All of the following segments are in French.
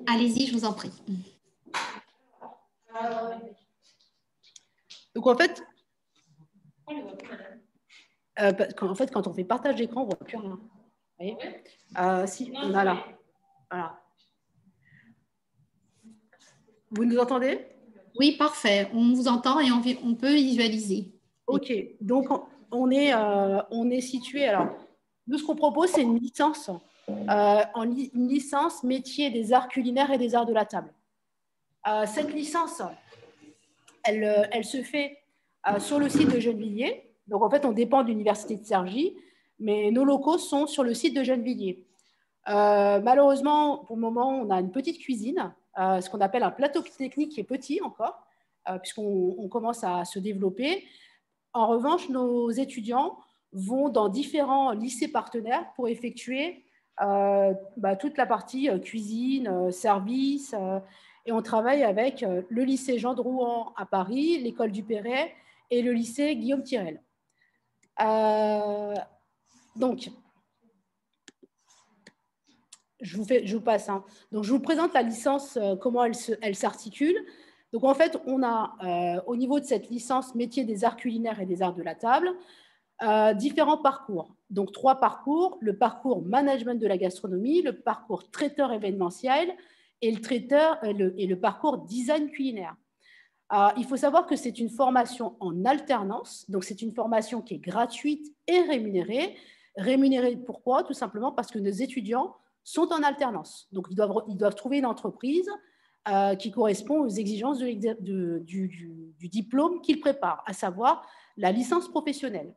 Allez-y, je vous en prie. Donc, en fait, quand on fait partage d'écran, on ne voit plus rien. Vous voyez si, on a là. Voilà. Vous nous entendez? Oui, parfait. On vous entend et on peut visualiser. OK. Donc, on est situé. Alors, nous, ce qu'on propose, c'est une licence, une licence métier des arts culinaires et des arts de la table. Cette licence, elle se fait sur le site de Gennevilliers. Donc, en fait, on dépend de l'Université de Cergy, mais nos locaux sont sur le site de Gennevilliers. Malheureusement, pour le moment, on a une petite cuisine, ce qu'on appelle un plateau technique qui est petit encore, puisqu'on commence à se développer. En revanche, nos étudiants vont dans différents lycées partenaires pour effectuer toute la partie cuisine, service. Et on travaille avec le lycée Jean Drouin à Paris, l'école du Perret et le lycée Guillaume Tirel. Donc, je vous passe. Donc, je vous présente la licence, comment elle s'articule. Donc, en fait, on a, au niveau de cette licence métier des arts culinaires et des arts de la table, différents parcours. Donc, 3 parcours. Le parcours management de la gastronomie, le parcours traiteur événementiel et le parcours design culinaire. Il faut savoir que c'est une formation en alternance. Donc, c'est une formation qui est gratuite et rémunérée. Rémunérée pourquoi? Tout simplement parce que nos étudiants sont en alternance. Donc, ils doivent trouver une entreprise qui correspond aux exigences du diplôme qu'ils préparent, à savoir la licence professionnelle.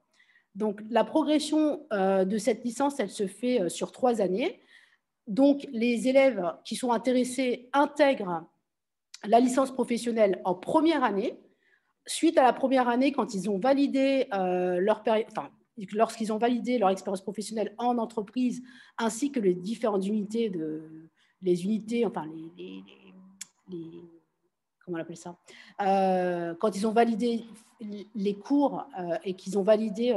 Donc, la progression de cette licence, elle se fait sur 3 années. Donc, les élèves qui sont intéressés intègrent la licence professionnelle en première année. Suite à la première année, quand ils ont validé lorsqu'ils ont validé leur expérience professionnelle en entreprise, ainsi que les différentes unités, comment on appelle ça, quand ils ont validé les cours et qu'ils ont validé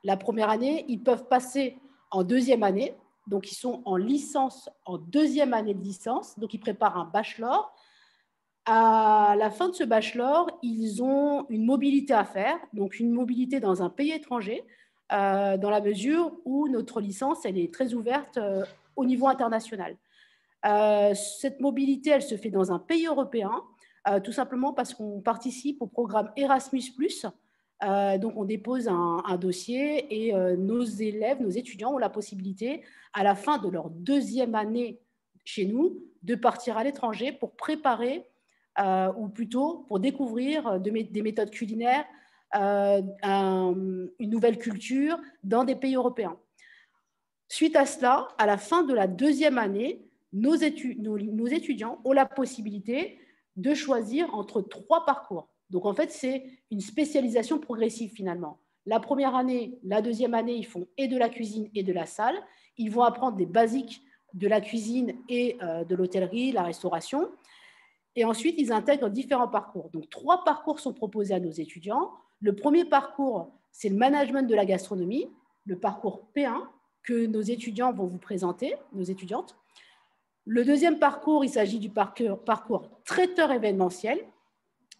la première année, ils peuvent passer en deuxième année. Donc, ils sont en licence, en deuxième année de licence. Donc, ils préparent un bachelor. À la fin de ce bachelor, ils ont une mobilité à faire, donc une mobilité dans un pays étranger, dans la mesure où notre licence, elle est très ouverte au niveau international. Cette mobilité, elle se fait dans un pays européen, tout simplement parce qu'on participe au programme Erasmus+. Donc, on dépose un dossier et nos élèves, nos étudiants ont la possibilité, à la fin de leur deuxième année chez nous, de partir à l'étranger pour préparer ou plutôt pour découvrir des méthodes culinaires, une nouvelle culture dans des pays européens. Suite à cela, à la fin de la deuxième année, nos étudiants ont la possibilité de choisir entre 3 parcours. Donc, en fait, c'est une spécialisation progressive finalement. La première année, la deuxième année, ils font et de la cuisine et de la salle. Ils vont apprendre des basiques de la cuisine et de l'hôtellerie, la restauration. Et ensuite, ils intègrent différents parcours. Donc, 3 parcours sont proposés à nos étudiants. Le premier parcours, c'est le management de la gastronomie, le parcours P1 que nos étudiants vont vous présenter, nos étudiantes. Le deuxième parcours, il s'agit du parcours traiteur événementiel.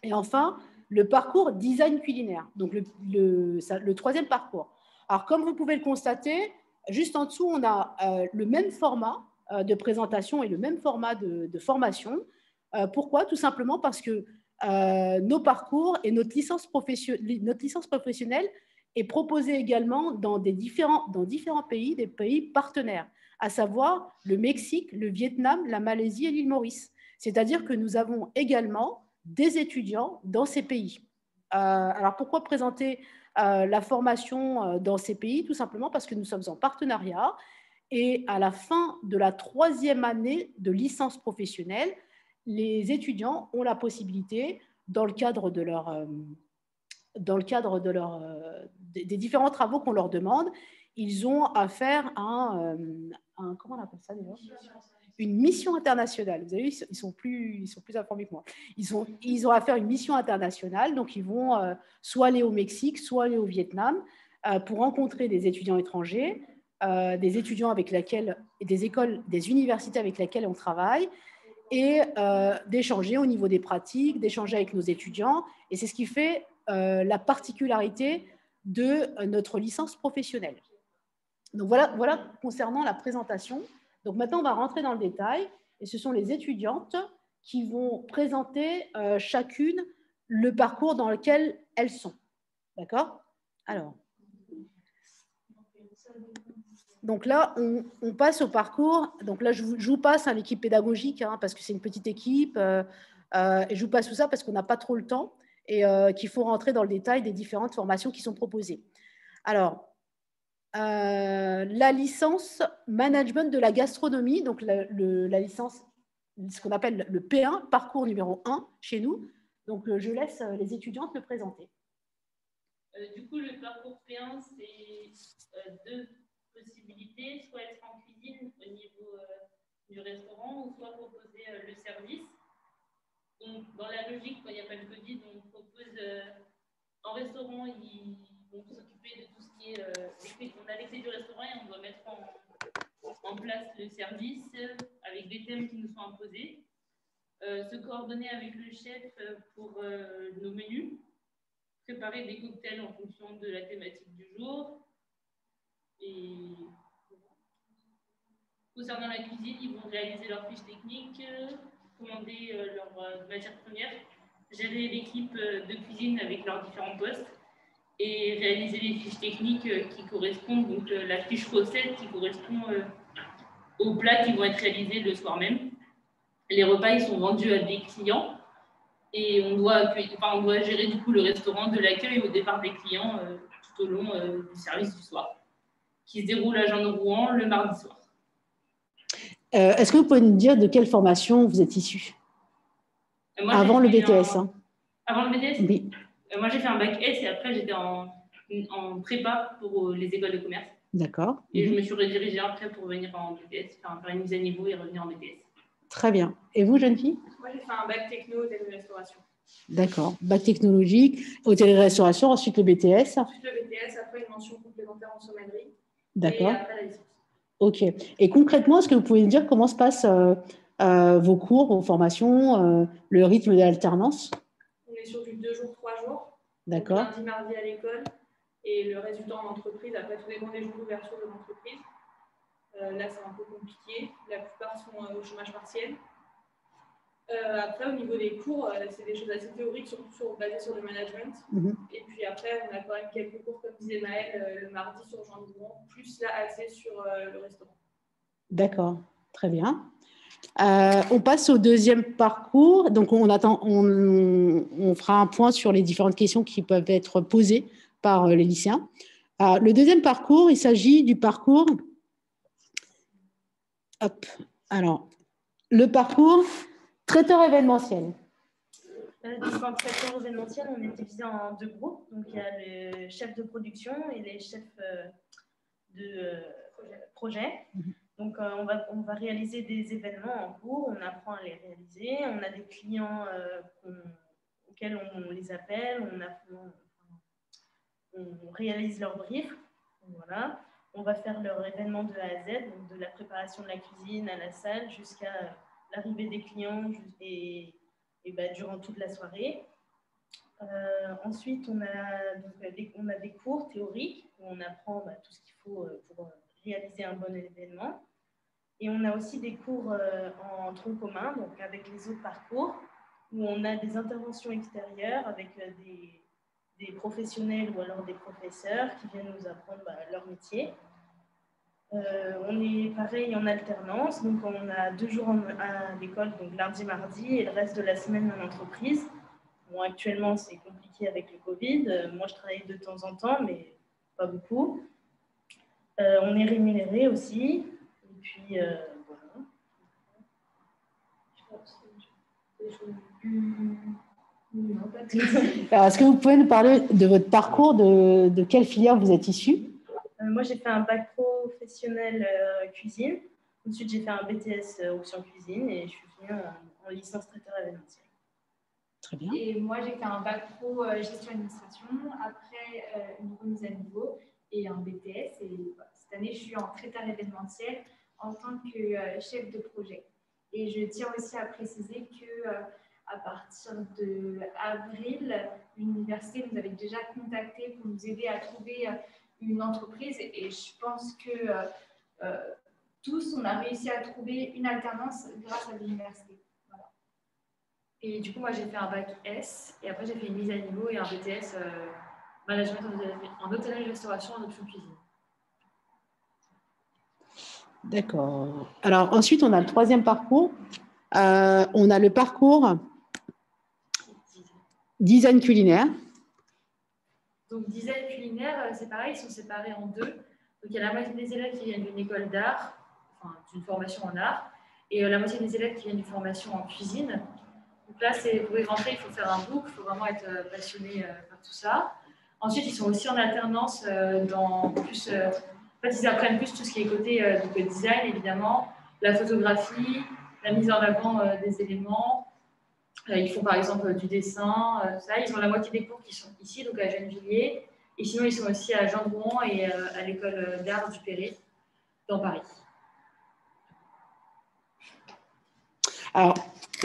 Et enfin, le parcours design culinaire, donc le troisième parcours. Alors, comme vous pouvez le constater, juste en dessous, on a le même format de présentation et le même format de formation. Pourquoi? Tout simplement parce que nos parcours et notre licence professionnelle est proposée également dans différents pays, des pays partenaires, à savoir le Mexique, le Vietnam, la Malaisie et l'île Maurice. C'est-à-dire que nous avons également des étudiants dans ces pays. Alors, pourquoi présenter la formation dans ces pays? Tout simplement parce que nous sommes en partenariat et à la fin de la 3e année de licence professionnelle, les étudiants ont la possibilité, dans le cadre des différents travaux qu'on leur demande, ils ont à faire comment on appelle ça déjà? Une mission internationale. Vous avez vu, ils sont plus informés que moi. Ils ont à faire une mission internationale, donc ils vont soit aller au Mexique, soit aller au Vietnam pour rencontrer des étudiants étrangers, des étudiants avec lesquels, des écoles, des universités avec lesquelles on travaille, et d'échanger au niveau des pratiques, d'échanger avec nos étudiants. Et c'est ce qui fait la particularité de notre licence professionnelle. Donc voilà concernant la présentation. Donc maintenant, on va rentrer dans le détail. Et ce sont les étudiantes qui vont présenter chacune le parcours dans lequel elles sont. D'accord? Alors, donc là, on passe au parcours. Donc là, je vous passe à l'équipe pédagogique, parce que c'est une petite équipe. Et je vous passe tout ça parce qu'on n'a pas trop le temps et qu'il faut rentrer dans le détail des différentes formations qui sont proposées. Alors, la licence management de la gastronomie, donc la licence, ce qu'on appelle le P1, parcours numéro 1 chez nous. Donc, je laisse les étudiantes le présenter. Du coup, le parcours P1, c'est deux possibilités, soit être en cuisine au niveau du restaurant, ou soit proposer le service. Donc, dans la logique, quand il n'y a pas de Covid, on propose en restaurant, ils vont s'occuper de tout ce qui est. On a les clés du restaurant et on doit mettre en place le service avec des thèmes qui nous sont imposés. Se coordonner avec le chef pour nos menus, préparer des cocktails en fonction de la thématique du jour. Et concernant la cuisine, ils vont réaliser leurs fiches techniques, commander leurs matières premières, gérer l'équipe de cuisine avec leurs différents postes et réaliser les fiches techniques qui correspondent, donc la fiche recette qui correspond aux plats qui vont être réalisés le soir même. Les repas, ils sont vendus à des clients et on doit gérer du coup le restaurant de l'accueil au départ des clients tout au long du service du soir, qui se déroule à Jean-de-Rouen le mardi soir. Est-ce que vous pouvez nous dire de quelle formation vous êtes issu? Avant le BTS. Avant le BTS? Oui. Moi, j'ai fait un bac S et après, j'étais en prépa pour les écoles de commerce. D'accord. Et je me suis redirigée après pour venir en BTS, faire une mise à niveau et revenir en BTS. Très bien. Et vous, jeune fille? Moi, j'ai fait un bac techno, hôtellerie-restauration. D'accord. Bac technologique, hôtellerie-restauration, ensuite le BTS. Ensuite le BTS, après une mention complémentaire en sommellerie. D'accord. Et après la licence. Ok. Et concrètement, est-ce que vous pouvez nous dire comment se passent vos cours, vos formations, le rythme de l'alternance? On est sur du 2 jours, 3 jours. D'accord. Lundi, mardi à l'école et le reste du temps en entreprise. Après, tout dépend des jours d'ouverture de l'entreprise. Là, c'est un peu compliqué. La plupart sont au chômage partiel. Après, au niveau des cours, c'est des choses assez théoriques, surtout basées sur le management. Et puis après, on a quand même quelques cours, comme disait Maëlle, le mardi sur Jean-de-Rouen, plus là, axé sur le restaurant. D'accord, très bien. On passe au deuxième parcours. Donc, on fera un point sur les différentes questions qui peuvent être posées par les lycéens. Le deuxième parcours, il s'agit du parcours. Hop. Alors, le parcours traiteur événementiel. Donc, en traiteur événementiel, on est divisé en deux groupes. Donc, il y a le chef de production et les chefs de projet. Donc, on va réaliser des événements en cours, on apprend à les réaliser. On a des clients auxquels on les appelle, on réalise leurs briefs. Voilà. On va faire leur événement de A à Z, donc de la préparation de la cuisine à la salle jusqu'à l'arrivée des clients et durant toute la soirée. Ensuite, on a des cours théoriques où on apprend tout ce qu'il faut pour réaliser un bon événement. Et on a aussi des cours en tronc commun, donc avec les autres parcours, où on a des interventions extérieures avec des professionnels ou alors des professeurs qui viennent nous apprendre leur métier. On est pareil en alternance, donc on a 2 jours à l'école, donc lundi, mardi, et le reste de la semaine en entreprise. Bon, actuellement, c'est compliqué avec le Covid. Moi, je travaille de temps en temps, mais pas beaucoup. On est rémunéré aussi. Et puis, voilà. Alors, est-ce que vous pouvez nous parler de votre parcours, de quelle filière vous êtes issu? Moi, j'ai fait un bac professionnel cuisine. Ensuite, j'ai fait un BTS option cuisine et je suis venue en licence traiteur événementiel. Très bien. Et moi, j'ai fait un bac pro gestion administration, après une remise à niveau et un BTS. Et cette année, je suis en traiteur événementiel en tant que chef de projet. Et je tiens aussi à préciser que à partir de avril, l'université nous avait déjà contactés pour nous aider à trouver une entreprise. Et je pense que tous, on a réussi à trouver une alternance grâce à l'université. Voilà. Et du coup, moi, j'ai fait un bac S et après, j'ai fait une mise à niveau et un BTS management en hôtellerie-restauration en option cuisine. D'accord. Alors, ensuite, on a le troisième parcours. On a le parcours design culinaire. Donc, design culinaire, c'est pareil, ils sont séparés en deux. Donc, il y a la moitié des élèves qui viennent d'une école d'art, enfin, d'une formation en art, et la moitié des élèves qui viennent d'une formation en cuisine. Donc là, pour y rentrer, il faut faire un book, il faut vraiment être passionné par tout ça. Ensuite, ils sont aussi en alternance dans plus... en fait, ils apprennent plus tout ce qui est côté donc, le design, évidemment, la photographie, la mise en avant des éléments. Ils font par exemple du dessin, tout ça. Ils ont la moitié des cours qui sont ici, donc à Gennevilliers. Et sinon, ils sont aussi à Jean Drouin et à l'école d'art du Perret, dans Paris. Alors,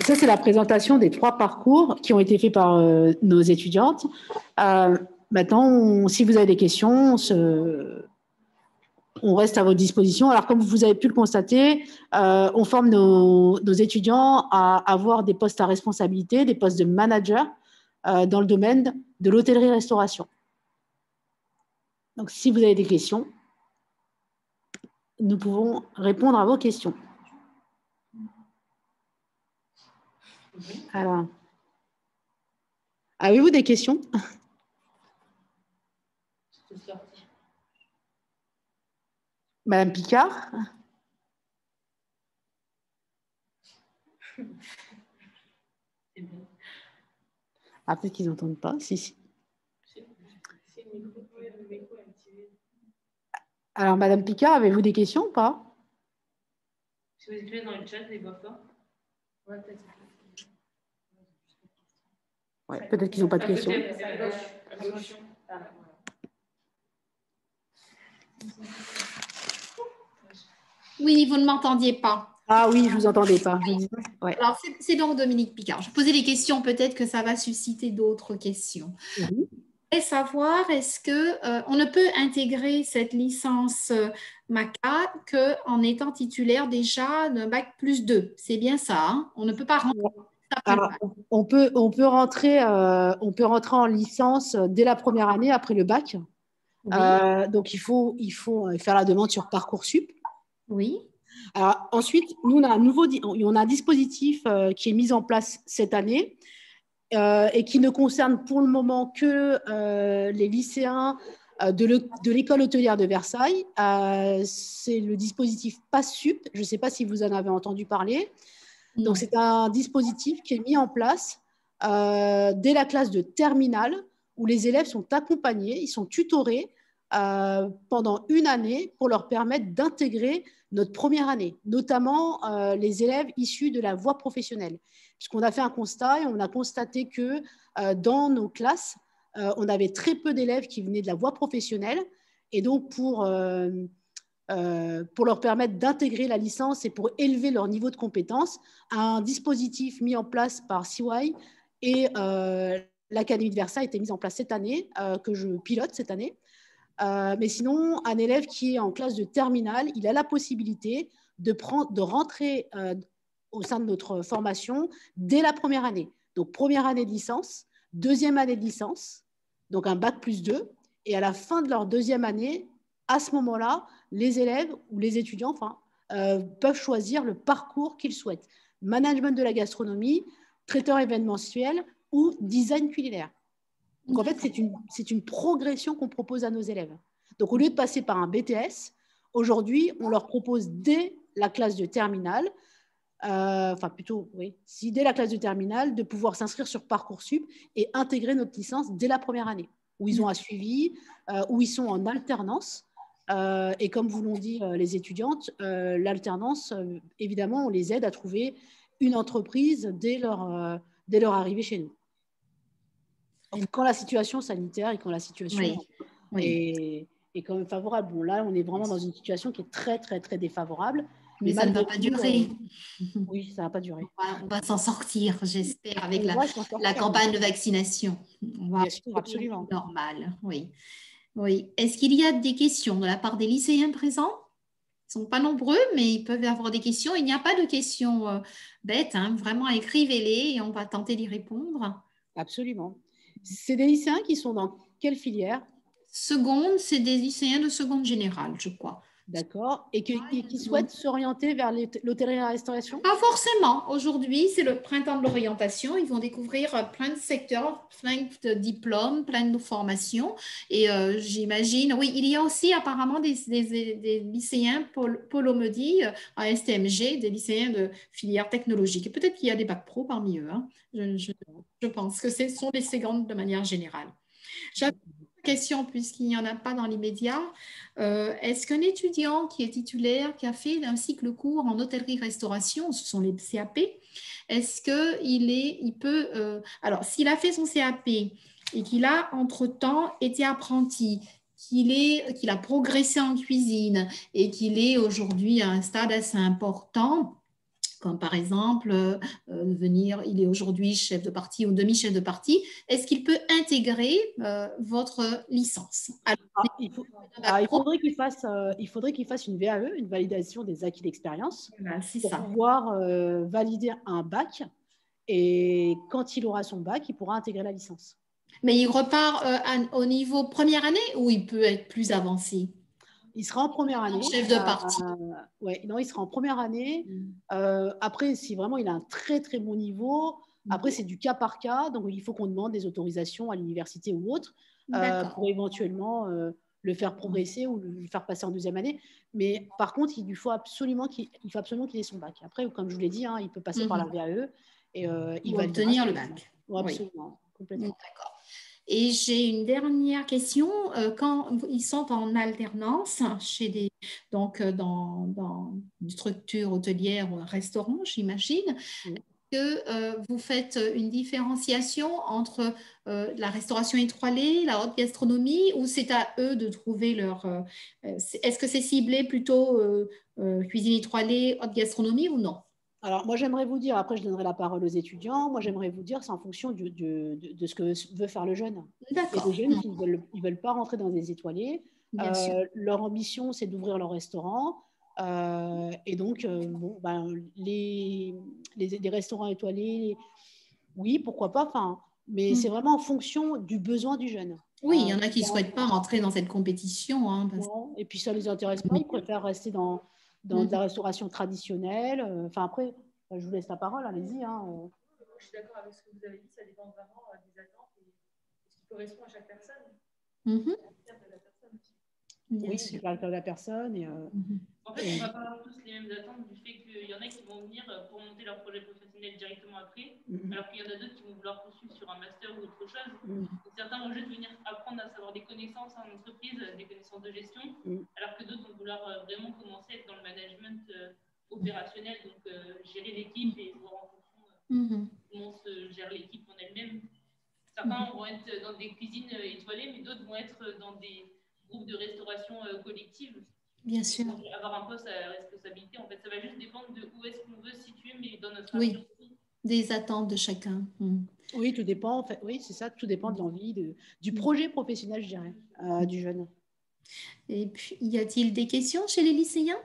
ça, c'est la présentation des 3 parcours qui ont été faits par nos étudiantes. Maintenant, si vous avez des questions, on reste à votre disposition. Alors, comme vous avez pu le constater, on forme nos étudiants à avoir des postes à responsabilité, des postes de manager dans le domaine de l'hôtellerie-restauration. Donc, si vous avez des questions, nous pouvons répondre à vos questions. Alors, avez-vous des questions? Madame Picard? Ah, peut-être qu'ils n'entendent pas. Si. Alors, Madame Picard, avez-vous des questions ou pas? Si vous écrivez dans le chat, les voix pas. Ouais, peut-être. Ouais, peut-être qu'ils n'ont pas de questions. Oui, vous ne m'entendiez pas. Ah oui, je ne vous entendais pas. Ouais. Alors, c'est donc Dominique Picard. Je posais les questions, peut-être que ça va susciter d'autres questions. Et savoir, est-ce qu'on ne peut intégrer cette licence MACA qu'en étant titulaire déjà d'un bac plus 2? C'est bien ça, hein? On ne peut pas rentrer après le bac. On peut rentrer en licence dès la première année après le bac. Oui. Donc, il faut faire la demande sur Parcoursup. Oui. Alors, ensuite, nous, on a un dispositif qui est mis en place cette année et qui ne concerne pour le moment que les lycéens de l'école hôtelière de Versailles. C'est le dispositif PassSup. Je ne sais pas si vous en avez entendu parler. Non. Donc, c'est un dispositif qui est mis en place dès la classe de terminale où les élèves sont accompagnés, ils sont tutorés pendant une année pour leur permettre d'intégrer notre première année, notamment les élèves issus de la voie professionnelle. Puisqu'on a fait un constat et on a constaté que dans nos classes, on avait très peu d'élèves qui venaient de la voie professionnelle. Et donc, pour leur permettre d'intégrer la licence et pour élever leur niveau de compétence, un dispositif mis en place par CY et l'Académie de Versailles a été mis en place cette année, que je pilote cette année. Mais sinon, un élève qui est en classe de terminale, il a la possibilité de rentrer au sein de notre formation dès la première année. Donc, première année de licence, deuxième année de licence, donc un bac plus 2. Et à la fin de leur deuxième année, à ce moment-là, les élèves ou les étudiants peuvent choisir le parcours qu'ils souhaitent. Management de la gastronomie, traiteur événementiel ou design culinaire. Donc, en fait, c'est une progression qu'on propose à nos élèves. Donc, au lieu de passer par un BTS, aujourd'hui, on leur propose dès la classe de terminale, dès la classe de terminale, de pouvoir s'inscrire sur Parcoursup et intégrer notre licence dès la première année, où ils ont un suivi, où ils sont en alternance. Et comme vous l'ont dit les étudiantes, l'alternance, évidemment, on les aide à trouver une entreprise dès leur arrivée chez nous. Quand la situation sanitaire et quand la situation est quand même favorable. Bon, là, on est vraiment dans une situation qui est très, très, très défavorable. Mais ça ne va pas durer. Oui, ça ne va pas durer. On va s'en sortir, j'espère, avec la sortir, campagne de vaccination. On va bien sûr, absolument. Normal, oui. Oui. Est-ce qu'il y a des questions de la part des lycéens présents? Ils ne sont pas nombreux, mais ils peuvent avoir des questions. Il n'y a pas de questions bêtes, hein. Vraiment, écrivez-les et on va tenter d'y répondre. Absolument. C'est des lycéens qui sont dans quelle filière? Seconde, c'est des lycéens de seconde générale, je crois. D'accord. Et qui souhaitent s'orienter vers l'hôtellerie et la restauration? Pas forcément. Aujourd'hui, c'est le printemps de l'orientation. Ils vont découvrir plein de secteurs, plein de diplômes, plein de formations. Et j'imagine, oui, il y a aussi apparemment des lycéens, Paulo me dit, à STMG, des lycéens de filière technologique. Et peut-être qu'il y a des bacs pro parmi eux, hein. Je pense que ce sont des secondes de manière générale. J'avais une question, puisqu'il n'y en a pas dans l'immédiat. Est-ce qu'un étudiant qui est titulaire, qui a fait un cycle court en hôtellerie-restauration, ce sont les CAP, est-ce qu'il peut... alors, s'il a fait son CAP et qu'il a entre-temps été apprenti, qu'il a progressé en cuisine et qu'il est aujourd'hui à un stade assez important, comme par exemple il est aujourd'hui chef de partie ou demi-chef de partie, est-ce qu'il peut intégrer votre licence? Il faudrait qu'il fasse une VAE, une validation des acquis d'expérience, pour pouvoir valider un bac. Et quand il aura son bac, il pourra intégrer la licence. Mais il repart au niveau première année ou il peut être plus avancé? Il sera en première année. Chef de partie. Non, il sera en première année. Après, si vraiment il a un très très bon niveau, après c'est du cas par cas. Donc il faut qu'on demande des autorisations à l'université ou autre pour éventuellement le faire progresser ou le faire passer en deuxième année. Mais par contre, il faut absolument qu'il ait son bac. Après, comme je vous l'ai dit, hein, il peut passer par la VAE et il va obtenir le bac. Absolument, complètement. D'accord. Et j'ai une dernière question. Quand ils sont en alternance donc dans une structure hôtelière ou un restaurant, j'imagine, que vous faites une différenciation entre la restauration étoilée, la haute gastronomie, ou c'est à eux de trouver leur... est-ce que c'est ciblé plutôt cuisine étoilée, haute gastronomie ou non? Alors, moi, j'aimerais vous dire, après, je donnerai la parole aux étudiants, moi, j'aimerais vous dire, c'est en fonction de ce que veut faire le jeune. D'accord. Les jeunes qui ne veulent pas rentrer dans des étoilés. Leur ambition, c'est d'ouvrir leur restaurant. Et donc, les restaurants étoilés, oui, pourquoi pas, mais c'est vraiment en fonction du besoin du jeune. Oui, il y en a qui ne souhaitent pas rentrer dans cette compétition. Hein, et puis, ça ne les intéresse pas, ils préfèrent rester dans de la restauration traditionnelle. Après, je vous laisse la parole, allez-y. Je suis d'accord avec ce que vous avez dit, ça dépend vraiment des attentes et ce qui correspond à chaque personne. Oui, c'est le caractère de la personne. En fait, on ne va pas avoir tous les mêmes attentes du fait qu'il y en a qui vont venir pour monter leur projet professionnel directement après, alors qu'il y en a d'autres qui vont vouloir poursuivre sur un master ou autre chose. Donc, certains vont juste venir apprendre à savoir des connaissances en entreprise, des connaissances de gestion, alors que d'autres vont vouloir vraiment commencer à être dans le management opérationnel, donc gérer l'équipe et voir en fonction comment se gère l'équipe en elle-même. Certains vont être dans des cuisines étoilées, mais d'autres vont être dans des groupes de restauration collective. Bien sûr. Donc, avoir un poste à responsabilité, en fait, ça va juste dépendre de où est-ce qu'on veut se situer, mais dans notre avenir aussi. Des attentes de chacun. Oui, tout dépend, en fait. Oui, c'est ça, tout dépend de l'envie, du projet professionnel, je dirais, du jeune. Et puis, y a-t-il des questions chez les lycéens?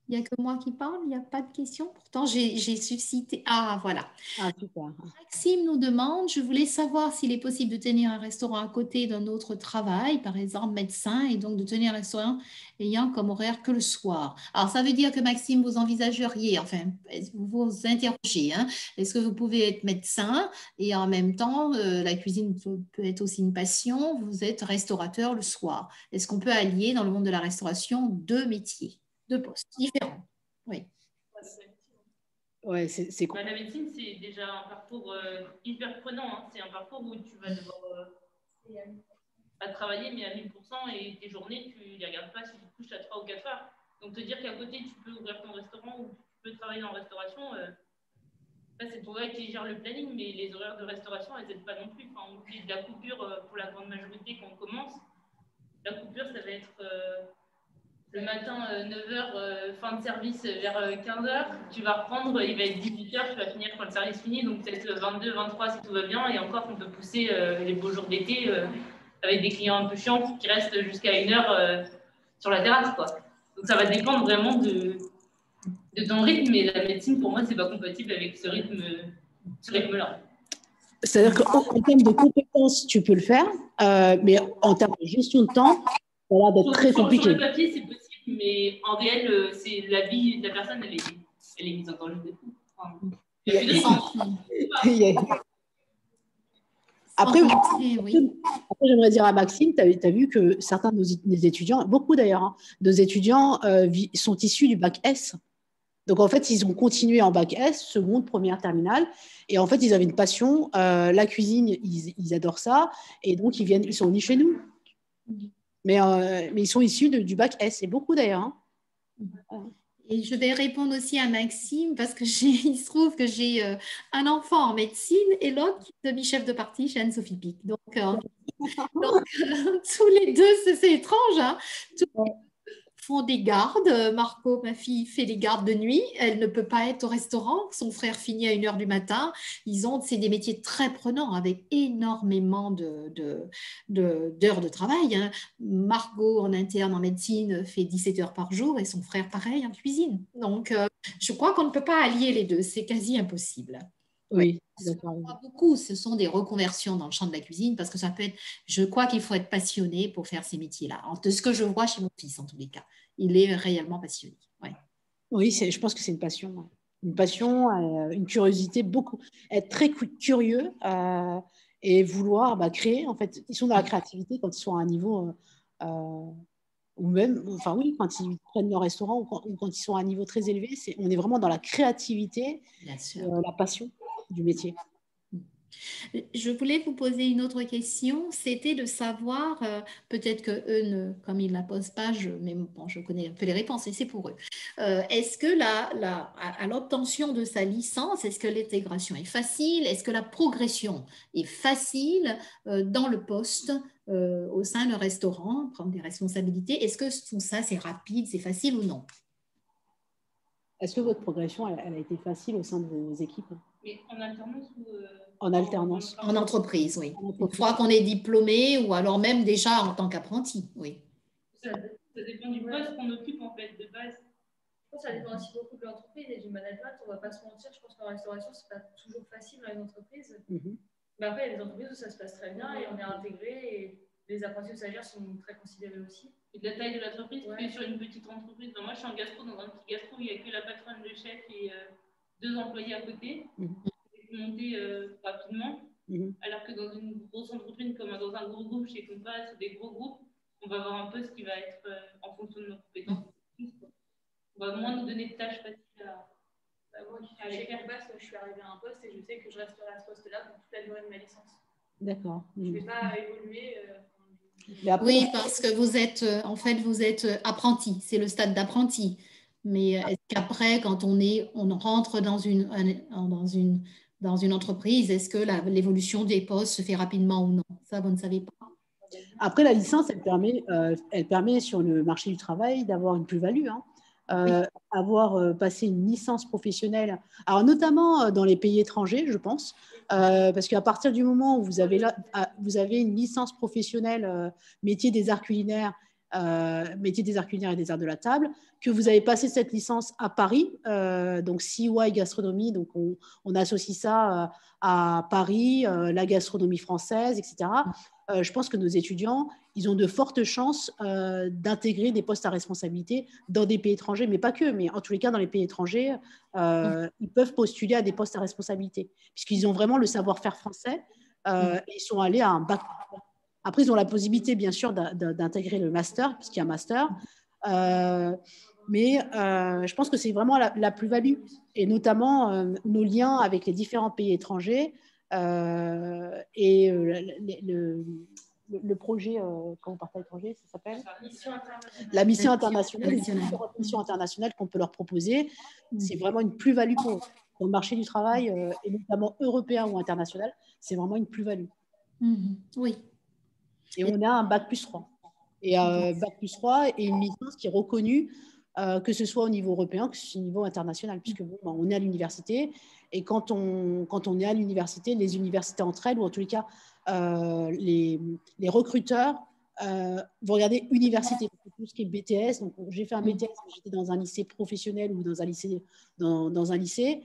Il n'y a que moi qui parle, il n'y a pas de questions. Pourtant, j'ai suscité... Ah, voilà. Ah, super. Maxime nous demande, je voulais savoir s'il est possible de tenir un restaurant à côté d'un autre travail, par exemple médecin, et donc de tenir un restaurant ayant comme horaire que le soir. Alors, ça veut dire que Maxime, vous envisageriez, enfin, vous vous interrogez, hein, est-ce que vous pouvez être médecin et en même temps, la cuisine peut être aussi une passion, vous êtes restaurateur le soir. Est-ce qu'on peut allier dans le monde de la restauration deux métiers? Deux postes différents. Oui. Ouais, c'est cool. La médecine, c'est déjà un parcours hyper prenant. Hein. C'est un parcours où tu vas devoir pas travailler, mais à 1000%, et tes journées, tu ne les regardes pas si tu te couches à 3 ou 4 heures. Donc, te dire qu'à côté, tu peux ouvrir ton restaurant ou tu peux travailler en restauration, c'est pour eux qui gèrent le planning, mais les horaires de restauration, elles n'aident pas non plus. Enfin, on oublie de la coupure pour la grande majorité quand on commence. La coupure, ça va être le matin 9h, fin de service vers 15h, tu vas reprendre, il va être 18h, tu vas finir quand le service finit, donc peut-être 22, 23 si tout va bien, et encore on peut pousser les beaux jours d'été avec des clients un peu chiants qui restent jusqu'à 1h sur la terrasse, quoi. Donc ça va dépendre vraiment de ton rythme, et la médecine pour moi c'est pas compatible avec ce rythme-là. C'est-à-dire qu'en termes de compétences, tu peux le faire, mais en termes de gestion de temps, ça a l'air d'être très compliqué. Sur le papier, c'est possible, mais en réel, c'est la vie de la personne, elle est mise en danger. Après, j'aimerais dire à Maxime, tu as vu que certains de nos étudiants, beaucoup d'ailleurs, hein, nos étudiants sont issus du bac S. Donc, en fait, ils ont continué en bac S, seconde, première, terminale. Et en fait, ils avaient une passion. La cuisine, ils adorent ça. Et donc, ils sont venus chez nous. Mais ils sont issus du bac S. Et beaucoup d'ailleurs. Hein. Et je vais répondre aussi à Maxime parce que il se trouve que j'ai un enfant en médecine et l'autre demi-chef de partie chez Anne-Sophie Pic. Donc, tous les deux, c'est étrange. Hein, font des gardes. Marco, ma fille, fait des gardes de nuit. Elle ne peut pas être au restaurant. Son frère finit à 1h du matin. C'est des métiers très prenants avec énormément d'heures de travail. Hein. Margot, en interne en médecine, fait 17 heures par jour et son frère, pareil, en cuisine. Donc, je crois qu'on ne peut pas allier les deux. C'est quasi impossible. Oui, beaucoup, ce sont des reconversions dans le champ de la cuisine parce que ça peut être, je crois qu'il faut être passionné pour faire ces métiers-là. De ce que je vois chez mon fils, en tous les cas, il est réellement passionné. Ouais. Oui, je pense que c'est une passion. Une passion, une curiosité, beaucoup. Être très curieux et vouloir créer. En fait, ils sont dans la créativité quand ils sont à un niveau, ou même, enfin oui, quand ils prennent leur restaurant ou quand ils sont à un niveau très élevé, on est vraiment dans la créativité, la passion du métier. Je voulais vous poser une autre question, c'était de savoir, peut-être qu'eux, comme ils ne la posent pas, mais bon, je connais un peu les réponses et c'est pour eux. Est-ce que à l'obtention de sa licence, est-ce que l'intégration est facile? Est-ce que la progression est facile dans le poste au sein d'un restaurant, prendre des responsabilités? Est-ce que tout ça, c'est rapide, c'est facile ou non? Est-ce que votre progression, elle a été facile au sein de vos équipes? Mais en alternance ou en alternance? En entreprise, oui. Une fois qu'on est diplômé ou alors même déjà en tant qu'apprenti, oui. Ça dépend du poste qu'on occupe en fait de base. Je pense que ça dépend aussi beaucoup de l'entreprise et du management. On ne va pas se mentir, je pense qu'en restauration, ce n'est pas toujours facile dans les entreprises. Mais après, il y a des entreprises où ça se passe très bien et on est intégré et les apprentis ou stagiaires sont très considérés aussi. Et de la taille de l'entreprise, sur une petite entreprise. Moi, je suis en gastro, dans un petit gastro, il n'y a que la patronne, le chef et 2 employés à côté. C'est monté rapidement. Alors que dans une grosse entreprise, comme dans un gros groupe chez Compass ou des gros groupes, on va avoir un poste qui va être en fonction de nos compétences. On va moins nous donner de tâches faciles à moi qui suis chez Compass, je suis arrivée à un poste et je sais que je resterai à ce poste-là pour toute la durée de ma licence. D'accord. Je ne vais pas évoluer. Oui, parce que vous êtes, en fait, vous êtes apprenti, c'est le stade d'apprenti. Mais est-ce qu'après, quand on rentre dans une entreprise, est-ce que l'évolution des postes se fait rapidement ou non? Ça, vous ne savez pas. Après, la licence, elle permet sur le marché du travail d'avoir une plus-value. Hein. Avoir passé une licence professionnelle, alors notamment dans les pays étrangers, je pense, parce qu'à partir du moment où vous avez une licence professionnelle métier des arts culinaires, métier des arts culinaires et des arts de la table, que vous avez passé cette licence à Paris, donc CY Gastronomie, donc on associe ça à Paris, la gastronomie française, etc. Je pense que nos étudiants, ils ont de fortes chances d'intégrer des postes à responsabilité dans des pays étrangers, mais pas que, mais en tous les cas, dans les pays étrangers, ils peuvent postuler à des postes à responsabilité, puisqu'ils ont vraiment le savoir-faire français et ils sont allés à un bac. Après, ils ont la possibilité, bien sûr, d'intégrer le master, puisqu'il y a un master, mais je pense que c'est vraiment la plus-value, et notamment nos liens avec les différents pays étrangers et le projet, quand on part à l'étranger, ça s'appelle la mission internationale. La mission internationale qu'on peut leur proposer, c'est vraiment une plus-value pour le marché du travail, et notamment européen ou international, c'est vraiment une plus-value. Oui. Et on a un bac+3. Et Bac+3 est une licence qui est reconnue, que ce soit au niveau européen, que ce soit au niveau international, puisque bon, on est à l'université, et quand on est à l'université, les universités entre elles, ou en tous les cas, les recruteurs vont regarder université, tout ce qui est BTS. Donc, j'ai fait un BTS, j'étais dans un lycée professionnel ou dans un lycée.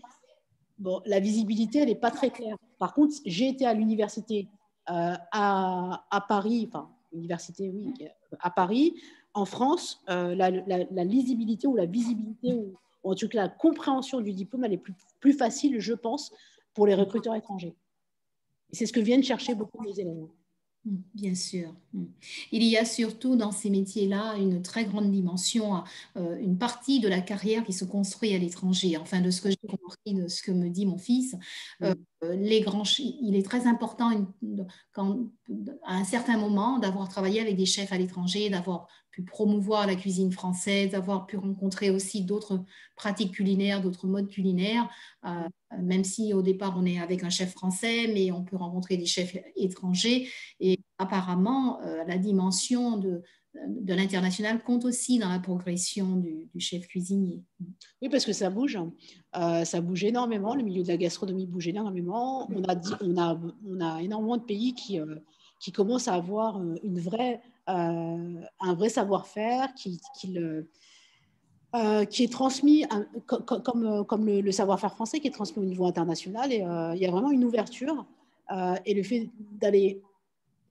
Bon, la visibilité, elle n'est pas très claire. Par contre, j'ai été à l'université à Paris, enfin, université, oui, à Paris. En France, la lisibilité ou la visibilité, ou en tout cas la compréhension du diplôme, elle est plus facile, je pense, pour les recruteurs étrangers. Et c'est ce que viennent chercher beaucoup de nos élèves. Bien sûr. Il y a surtout dans ces métiers-là une très grande dimension, une partie de la carrière qui se construit à l'étranger. Enfin, de ce que j'ai compris, de ce que me dit mon fils, il est très important à un certain moment d'avoir travaillé avec des chefs à l'étranger, d'avoir pu promouvoir la cuisine française, d'avoir pu rencontrer aussi d'autres pratiques culinaires, d'autres modes culinaires, même si au départ on est avec un chef français, mais on peut rencontrer des chefs étrangers. Et apparemment, la dimension de l'international compte aussi dans la progression du chef cuisinier. Oui, parce que ça bouge. Ça bouge énormément. Le milieu de la gastronomie bouge énormément. On a énormément de pays qui commencent à avoir un vrai savoir-faire qui est transmis comme le savoir-faire français qui est transmis au niveau international. Et il y a vraiment une ouverture. Et le fait d'aller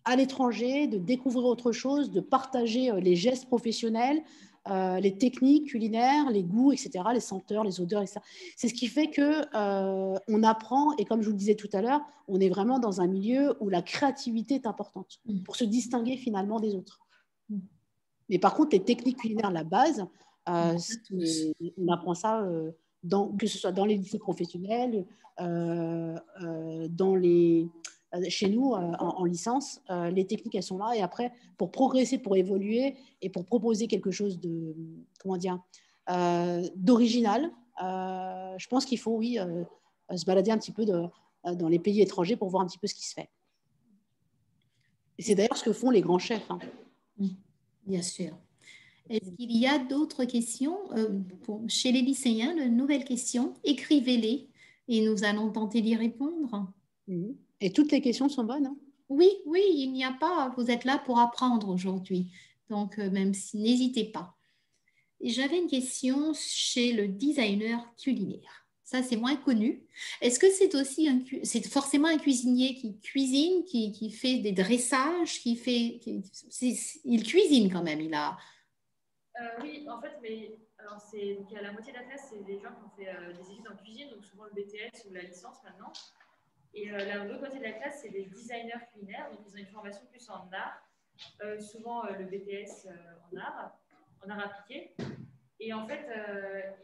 à l'étranger, de découvrir autre chose, de partager les gestes professionnels, les techniques culinaires, les goûts, etc., les senteurs, les odeurs, etc. C'est ce qui fait qu'on apprend, et comme je vous le disais tout à l'heure, on est vraiment dans un milieu où la créativité est importante pour se distinguer finalement des autres. Mais par contre, les techniques culinaires, la base, on apprend ça que ce soit dans les lycées professionnels, chez nous, en licence, les techniques, elles sont là. Et après, pour progresser, pour évoluer et pour proposer quelque chose d'original, je pense qu'il faut, oui, se balader un petit peu dans les pays étrangers pour voir un petit peu ce qui se fait. Et c'est d'ailleurs ce que font les grands chefs. Bien sûr. Est-ce qu'il y a d'autres questions chez les lycéens? De nouvelles questions? Écrivez-les et nous allons tenter d'y répondre. Et toutes les questions sont bonnes. Oui, il n'y a pas. Vous êtes là pour apprendre aujourd'hui. Donc, même si, n'hésitez pas. J'avais une question chez le designer culinaire. Ça, c'est moins connu. Est-ce que c'est forcément un cuisinier qui cuisine, qui fait des dressages, il cuisine quand même, il a... Oui, en fait, mais alors donc, à la moitié de la classe, c'est des gens qui ont fait des études en cuisine, donc souvent le BTS ou la licence maintenant. Et l'autre moitié de la classe, c'est des designers culinaires, donc ils ont une formation plus en art, souvent le BTS en art appliqué. Et en fait, donc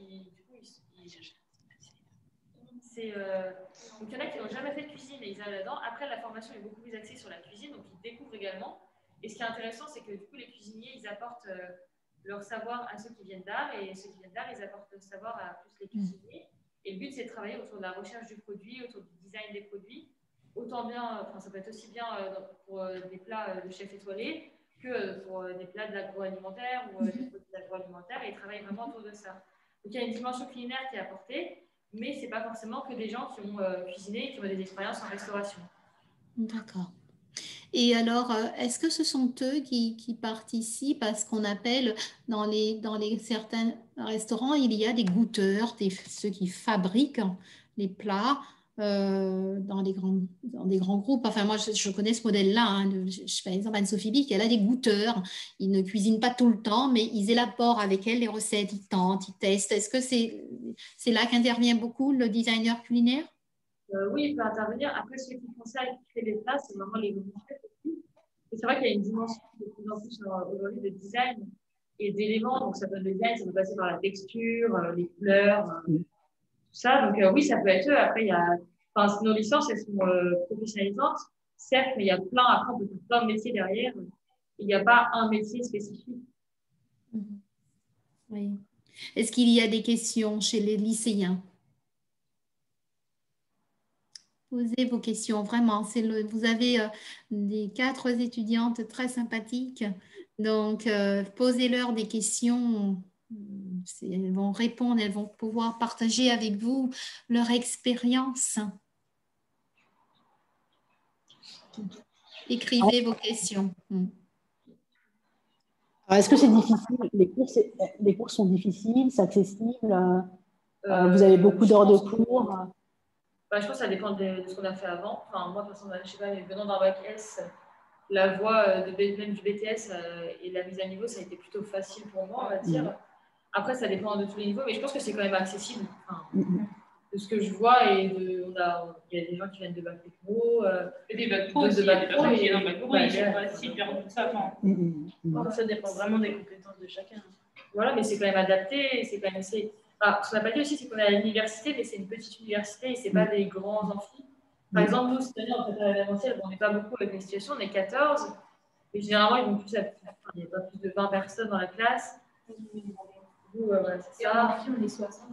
il y en a qui n'ont jamais fait de cuisine et ils arrivent là-dedans. Après, la formation est beaucoup plus axée sur la cuisine, donc ils découvrent également. Et ce qui est intéressant, c'est que du coup, les cuisiniers, ils apportent leur savoir à ceux qui viennent d'art, et ceux qui viennent d'art, ils apportent leur savoir à plus les cuisiniers. Et le but, c'est de travailler autour de la recherche du produit, autour du design des produits. Autant bien, ça peut être aussi bien pour des plats de chef étoilé que pour des plats de l'agroalimentaire ou des produits agroalimentaires, et ils travaillent vraiment autour de ça. Donc il y a une dimension culinaire qui est apportée, mais ce n'est pas forcément que des gens qui ont cuisiné et qui ont des expériences en restauration. D'accord. Et alors, est-ce que ce sont eux qui participent à ce qu'on appelle, dans certains restaurants, il y a des goûteurs, ceux qui fabriquent les plats dans des grands groupes. Enfin, moi, je connais ce modèle-là. Par exemple, Anne-Sophie Bic, elle a des goûteurs. Ils ne cuisinent pas tout le temps, mais ils élaborent avec elle les recettes, ils tentent, ils testent. Est-ce que c'est là qu'intervient beaucoup le designer culinaire? Oui, il peut intervenir. Après, ceux qui font ça et qui créent les plats, c'est vraiment les grands chefs aussi. Et c'est vrai qu'il y a une dimension de plus en plus aujourd'hui de design et d'éléments. Donc, ça peut être le design, ça peut passer par la texture, les couleurs, tout ça. Donc, oui, ça peut être eux. Après, nos licences, elles sont professionnalisantes, certes, mais il y a après, on peut faire plein de métiers derrière. Il n'y a pas un métier spécifique. Oui. Est-ce qu'il y a des questions chez les lycéens? Posez vos questions, vraiment. Vous avez des 4 étudiantes très sympathiques. Donc, posez-leur des questions. Elles vont répondre, elles vont pouvoir partager avec vous leur expérience. Écrivez vos questions. Est-ce que c'est difficile? Les cours sont difficiles, c'est accessible? Vous avez beaucoup d'heures de cours? Je pense que ça dépend de ce qu'on a fait avant. Enfin, moi, de toute façon, je sais pas, mais venant d'un bac S, la voie même du BTS et la mise à niveau, ça a été plutôt facile pour moi, on va dire. Après, ça dépend de tous les niveaux, mais je pense que c'est quand même accessible. De ce que je vois, et il y a des gens qui viennent de bac techno, des bac pro, de bac pro, et dans bac pro, ils sont pas si perdus que ça. Ça dépend vraiment des compétences de chacun. Voilà, mais c'est quand même adapté, c'est quand même assez. Enfin, ce qu'on n'a pas dit aussi, c'est qu'on est à l'université, mais c'est une petite université et c'est pas des grands amphis. Par exemple, nous, cette année, on prépare l'événementiel, on n'est pas beaucoup avec les situations, on est 14, et généralement, ils vont plus il n'y a pas plus de 20 personnes dans la classe. Voilà, c'est ça. Et en amphi, on est 60.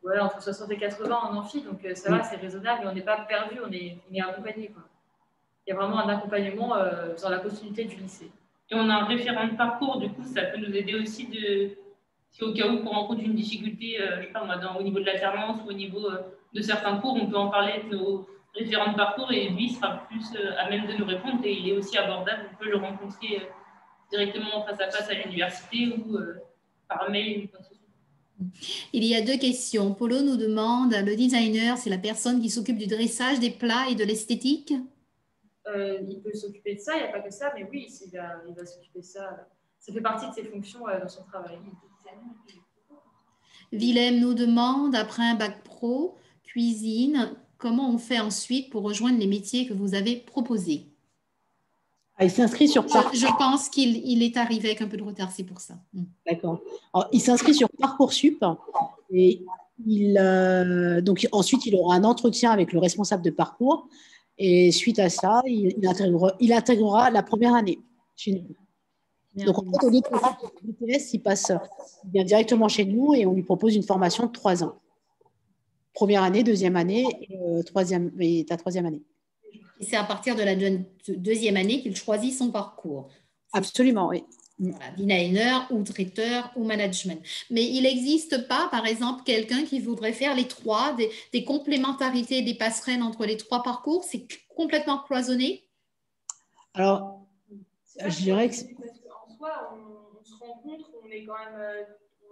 Voilà, entre 60 et 80 en amphi, donc ça va, c'est raisonnable, mais on n'est pas perdu, on est accompagné, quoi. Il y a vraiment un accompagnement dans la continuité du lycée. Et on a un référent de parcours, du coup, ça peut nous aider aussi si au cas où on rencontre une difficulté, je sais pas moi, au niveau de l'alternance ou au niveau de certains cours, on peut en parler de nos référents de parcours et lui sera plus à même de nous répondre et il est aussi abordable, on peut le rencontrer directement face à face à l'université ou par mail ou quoi que ce soit. Il y a 2 questions. Polo nous demande, le designer, c'est la personne qui s'occupe du dressage des plats et de l'esthétique? Il peut s'occuper de ça, il n'y a pas que ça, mais oui, il va s'occuper de ça. Ça fait partie de ses fonctions dans son travail. Willem nous demande, après un bac pro, cuisine, comment on fait ensuite pour rejoindre les métiers que vous avez proposés? Il s'inscrit sur Parcoursup. Je pense qu'il est arrivé avec un peu de retard, c'est pour ça. D'accord. Il s'inscrit sur Parcoursup et donc ensuite il aura un entretien avec le responsable de parcours et suite à ça, il intégrera la première année chez nous. Donc en fait, au lieu de passer le BTS, il vient directement chez nous et on lui propose une formation de 3 ans. Première année, deuxième année et ta troisième année. Et c'est à partir de la deuxième année qu'il choisit son parcours. Absolument, oui. Voilà, designer ou traiteur ou management. Mais il n'existe pas, par exemple, quelqu'un qui voudrait faire les 3, des complémentarités, des passerelles entre les 3 parcours. C'est complètement cloisonné? Alors, je dirais que... En soi, on se rencontre, on est quand même...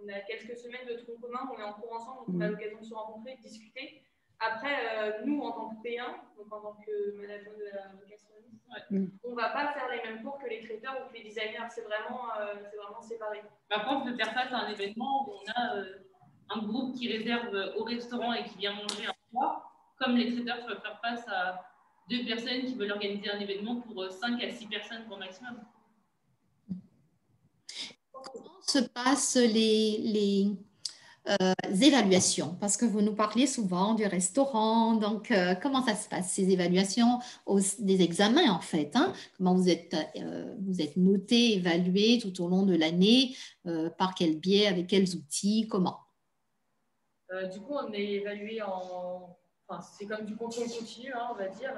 on a quelques semaines de tronc commun, on est en cours ensemble, donc on a l'occasion de se rencontrer, de discuter. Après, nous, en tant que P1, donc en tant que manager de la gastronomie, on ne va pas faire les mêmes cours que les traiteurs ou que les designers. C'est vraiment séparé. Par contre, on peut faire face à un événement où on a un groupe qui réserve au restaurant et qui vient manger un soir. Comme les traiteurs peuvent faire face à 2 personnes qui veulent organiser un événement pour 5 à 6 personnes pour maximum. Comment se passent les évaluations? Parce que vous nous parlez souvent du restaurant. Donc, comment ça se passe, ces évaluations des examens, en fait, hein? Comment vous êtes noté, évalué tout au long de l'année? Par quel biais? Avec quels outils? Comment? Du coup, on est évalué Enfin, c'est comme du contrôle continu, hein, on va dire.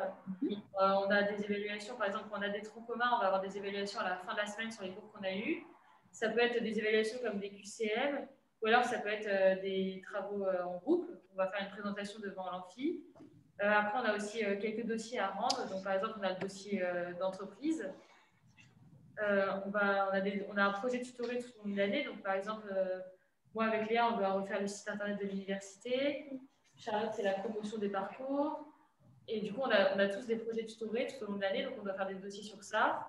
On a des évaluations, par exemple, on a des troncs communs, on va avoir des évaluations à la fin de la semaine sur les cours qu'on a eus. Ça peut être des évaluations comme des QCM, ou alors ça peut être des travaux en groupe. On va faire une présentation devant l'amphi. Après, on a aussi quelques dossiers à rendre. Donc, par exemple, on a le dossier d'entreprise. On a un projet tutoré tout au long de l'année. Donc, par exemple, moi, avec Léa, on doit refaire le site internet de l'université. Charlotte, c'est la promotion des parcours. Et du coup, on a tous des projets tutorés tout au long de l'année. Donc, on doit faire des dossiers sur ça.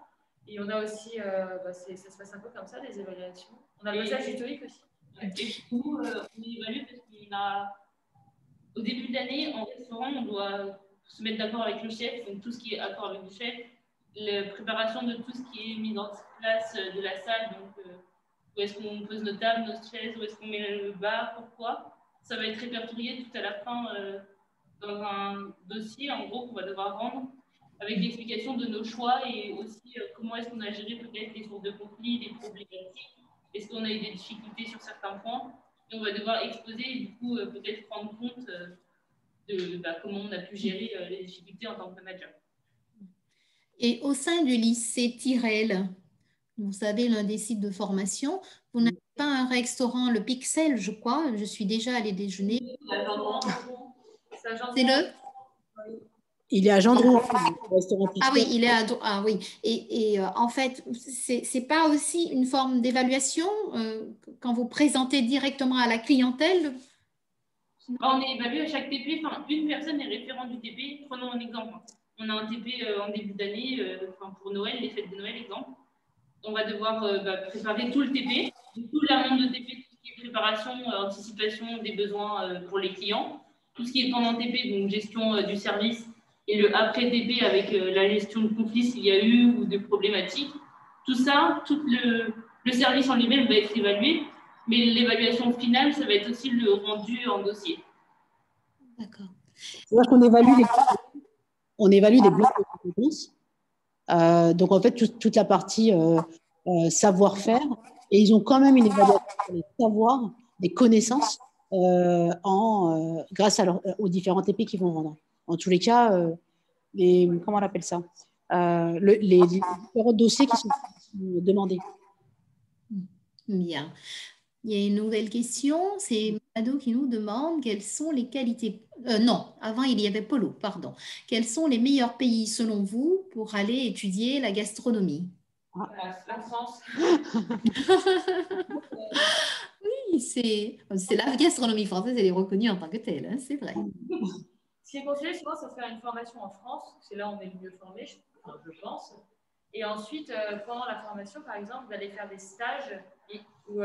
Et on a aussi, ça se passe un peu comme ça, des évaluations. On a le passage du TOEIC aussi. Et du coup, on évalue parce qu'on a, au début de l'année, en restaurant, on doit se mettre d'accord avec le chef, donc tout ce qui est accord avec le chef, la préparation de tout ce qui est mis en place de la salle, donc où est-ce qu'on pose nos tables, nos chaises, où est-ce qu'on met le bar, pourquoi. Ça va être répertorié tout à la fin dans un dossier, en gros, qu'on va devoir rendre, avec l'explication de nos choix et aussi comment est-ce qu'on a géré peut-être les sources de conflits, les problématiques, est-ce qu'on a eu des difficultés sur certains points, et on va devoir exposer et du coup peut-être prendre compte de comment on a pu gérer les difficultés en tant que manager. Et au sein du lycée Tyrrell, vous savez, l'un des sites de formation. Vous n'avez pas un restaurant, le Pixel, je crois. Je suis déjà allée déjeuner. C'est le Il est à Gendron, le restaurant Ah oui, Pixel. il est à ah oui. Et en fait, c'est pas aussi une forme d'évaluation quand vous présentez directement à la clientèle? On est évalué à chaque TP. Enfin, une personne est référente du TP. Prenons un exemple. On a un TP en début d'année, pour Noël, les fêtes de Noël, exemple. On va devoir préparer tout le TP, tout l'amont de TP, tout ce qui est préparation, anticipation des besoins pour les clients, tout ce qui est pendant TP, donc gestion du service, et le après TP avec la gestion de conflits s'il y a eu ou de problématiques. Tout ça, tout le service en lui-même va être évalué, mais l'évaluation finale, ça va être aussi le rendu en dossier. D'accord. C'est-à-dire qu'on évalue les blocs de compétences. Donc, en fait, toute la partie savoir-faire. Et ils ont quand même une évaluation sur les savoirs, les connaissances, grâce aux différents TP qu'ils vont rendre. En tous les cas, comment on appelle ça les différents dossiers qui sont demandés. Bien. Il y a une nouvelle question, c'est Mado qui nous demande quelles sont les qualités. Non, avant il y avait Polo, pardon. Quels sont les meilleurs pays selon vous pour aller étudier la gastronomie? La France. Oui, c'est la gastronomie française, elle est reconnue en tant que telle, hein, c'est vrai. Ce qui est conseillé souvent, c'est de faire une formation en France, c'est là où on est le mieux formé, je pense. Et ensuite, pendant la formation, par exemple, d'aller faire des stages ou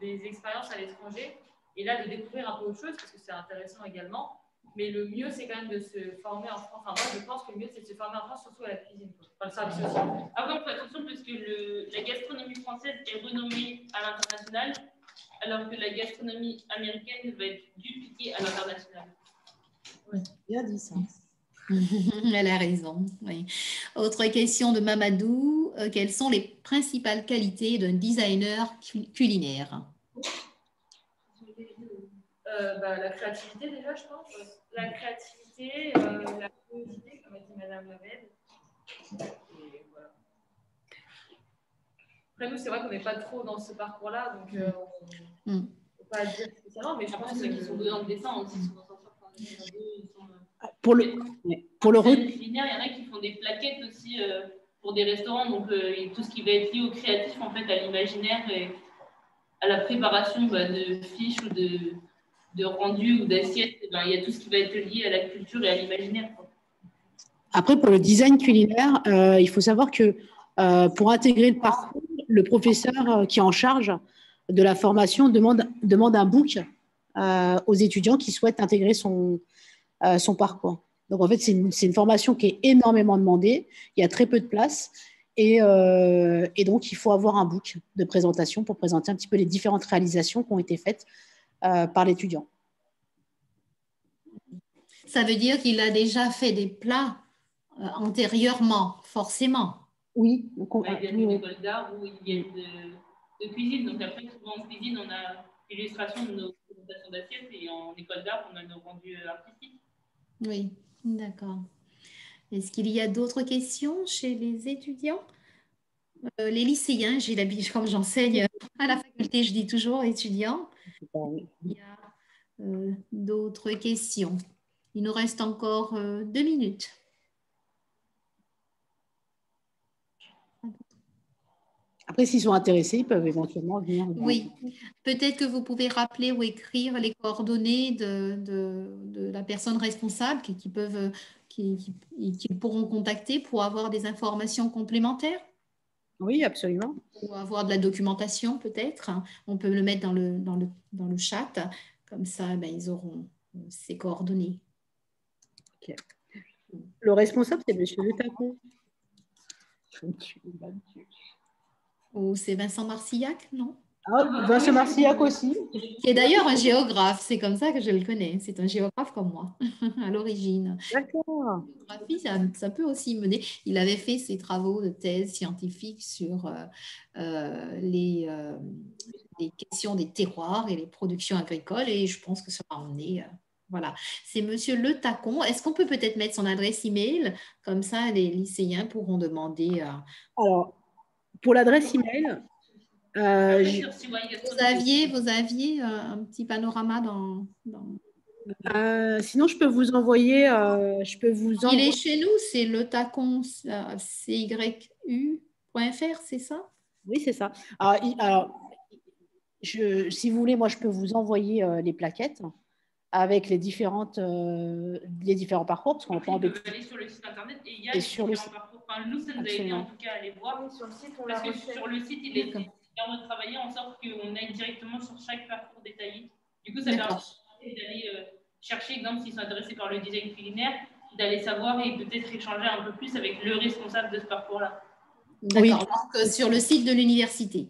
des expériences à l'étranger, et là, de découvrir un peu autre chose, parce que c'est intéressant également. Mais le mieux, c'est quand même de se former en France. Enfin, moi, je pense que le mieux, c'est de se former en France, surtout à la cuisine, enfin, le service aussi. Après, on fait attention parce que la gastronomie française est renommée à l'international, alors que la gastronomie américaine va être dupliquée à l'international. Ouais, bien dit ça. Elle a raison. Oui. Autre question de Mamadou. Quelles sont les principales qualités d'un designer culinaire? La créativité, déjà, je pense. La créativité, la curiosité, comme a dit Madame Lavelle. Et voilà. Après, nous, c'est vrai qu'on n'est pas trop dans ce parcours-là, donc on ne peut pas dire spécialement, mais je pense que ceux qui sont dans le dessin aussi sont Pour le culinaire, il y en a qui font des plaquettes aussi pour des restaurants, donc tout ce qui va être lié au créatif, en fait, à l'imaginaire et à la préparation de fiches ou de rendus ou d'assiettes, il y a tout ce qui va être lié à la culture et à l'imaginaire. Après, pour le design culinaire, il faut savoir que pour intégrer le parcours, le professeur qui est en charge de la formation demande un book aux étudiants qui souhaitent intégrer son parcours. Donc, en fait, c'est une formation qui est énormément demandée. Il y a très peu de place. Et donc, il faut avoir un book de présentation pour présenter un petit peu les différentes réalisations qui ont été faites par l'étudiant. Ça veut dire qu'il a déjà fait des plats antérieurement, forcément. Oui. Il y a une école d'art où il y a de cuisine. Donc, après, souvent en cuisine, on a l'illustration de nos présentations d'assiettes et en école d'art, on a nos rendus artistiques. Oui, d'accord. Est-ce qu'il y a d'autres questions chez les étudiants? Les lycéens, j'ai l'habitude, comme j'enseigne à la faculté, je dis toujours étudiants. Il y a d'autres questions. Il nous reste encore 2 minutes. Après, s'ils sont intéressés, ils peuvent éventuellement venir. Oui, peut-être que vous pouvez rappeler ou écrire les coordonnées de la personne responsable qui pourront contacter pour avoir des informations complémentaires. Oui, absolument. Ou avoir de la documentation peut-être. On peut le mettre dans le chat. Comme ça, ils auront ces coordonnées. Okay. Le responsable, c'est M. Le Tacon. Ou c'est Vincent Marcillac, non? Ah, Vincent Marcillac aussi. Qui est d'ailleurs un géographe, c'est comme ça que je le connais. C'est un géographe comme moi, à l'origine. D'accord. La géographie, ça peut aussi mener. Il avait fait ses travaux de thèse scientifique sur les questions des terroirs et les productions agricoles, et je pense que ça va emmener. Voilà, c'est Monsieur Le Tacon. Est-ce qu'on peut peut-être mettre son adresse email? Comme ça, les lycéens pourront demander. Alors, Pour l'adresse email, Après, j- sur CY Vous aviez un petit panorama sinon je peux vous envoyer, Il est chez nous, c'est le tacon, cyu.fr, c'est ça? Oui, c'est ça. Alors, si vous voulez, moi je peux vous envoyer les plaquettes avec les différents parcours, parce qu'on va pas Après, ils embêter. peuvent aller sur le site internet et il y a Et les sur le différents parcours. Enfin, nous, ça nous a aidé Absolument. en tout cas à aller voir. Oui, sur le site, on Parce l'a que refait. sur le site, il est bien retravaillé en sorte qu'on aille directement sur chaque parcours détaillé. Du coup, ça permet d'aller chercher, exemple, s'ils sont intéressés par le design culinaire, d'aller savoir et peut-être échanger un peu plus avec le responsable de ce parcours-là. D'accord, donc sur le site de l'université.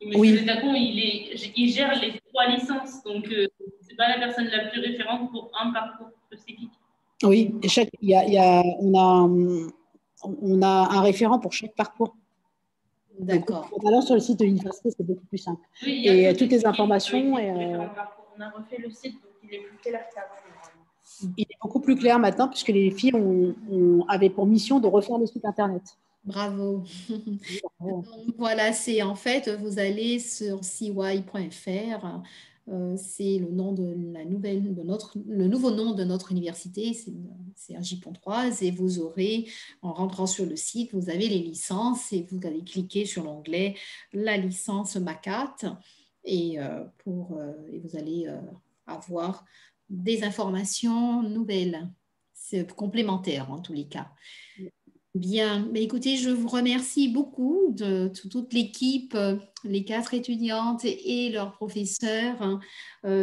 Monsieur Le Tacon, il gère les 3 licences, donc ce n'est pas la personne la plus référente pour un parcours spécifique. Oui, on a un référent pour chaque parcours. D'accord. En allant sur le site de l'université, c'est beaucoup plus simple. Oui, et toutes les informations. On a refait le site, donc il est plus clair qu'avant. Il est beaucoup plus clair maintenant, puisque les filles avaient pour mission de refaire le site internet. Bravo. Donc, voilà, c'est en fait, vous allez sur cy.fr. C'est le nom de le nouveau nom de notre université, c'est AJ Pontoise, et vous aurez, en rentrant sur le site, vous avez les licences et vous allez cliquer sur l'onglet la licence MACAT et vous allez avoir des informations nouvelles, c'est complémentaire en tous les cas. Bien, mais écoutez, je vous remercie beaucoup de toute l'équipe, les 4 étudiantes et leurs professeurs, hein,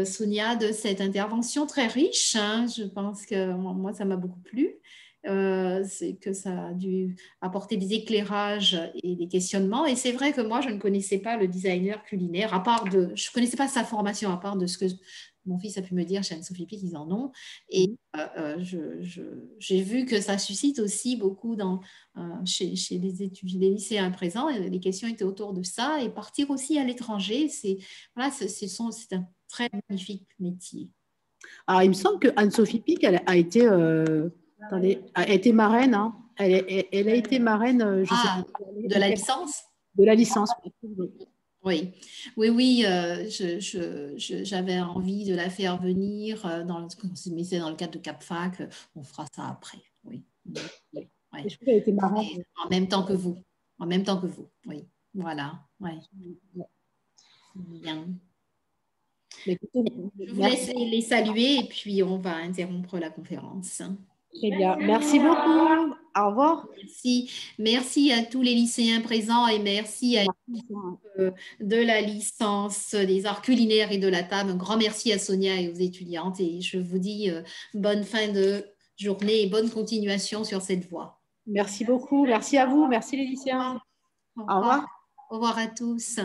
Sonia, de cette intervention très riche, hein. Je pense que moi, ça m'a beaucoup plu. C'est que ça a dû apporter des éclairages et des questionnements. Et c'est vrai que moi, je ne connaissais pas le designer culinaire, je ne connaissais pas sa formation, à part de ce que mon fils a pu me dire chez Anne-Sophie Pic, ils en ont. Et j'ai vu que ça suscite aussi beaucoup chez les étudiants, les lycéens présents. Les questions étaient autour de ça. Et partir aussi à l'étranger, c'est un très magnifique métier. Alors, il me semble que Anne-Sophie Pic, elle a été, a été marraine. Hein. Elle a été marraine, je sais pas, de la licence? De la licence. Oui, j'avais envie de la faire venir mais c'est dans le cadre de CapFac, on fera ça après. Oui. Ouais. Je trouve qu'elle était marrante. En même temps que vous. En même temps que vous, oui. Voilà. Ouais. Bien. Écoutez, je vous laisse les saluer et puis on va interrompre la conférence. Très bien. Merci beaucoup. Au revoir. Merci à tous les lycéens présents et merci à de la licence des arts culinaires et de la table. Un grand merci à Sonia et aux étudiantes et je vous dis bonne fin de journée et bonne continuation sur cette voie. Merci beaucoup. Merci à vous. Merci les lycéens. Au revoir. Au revoir à tous.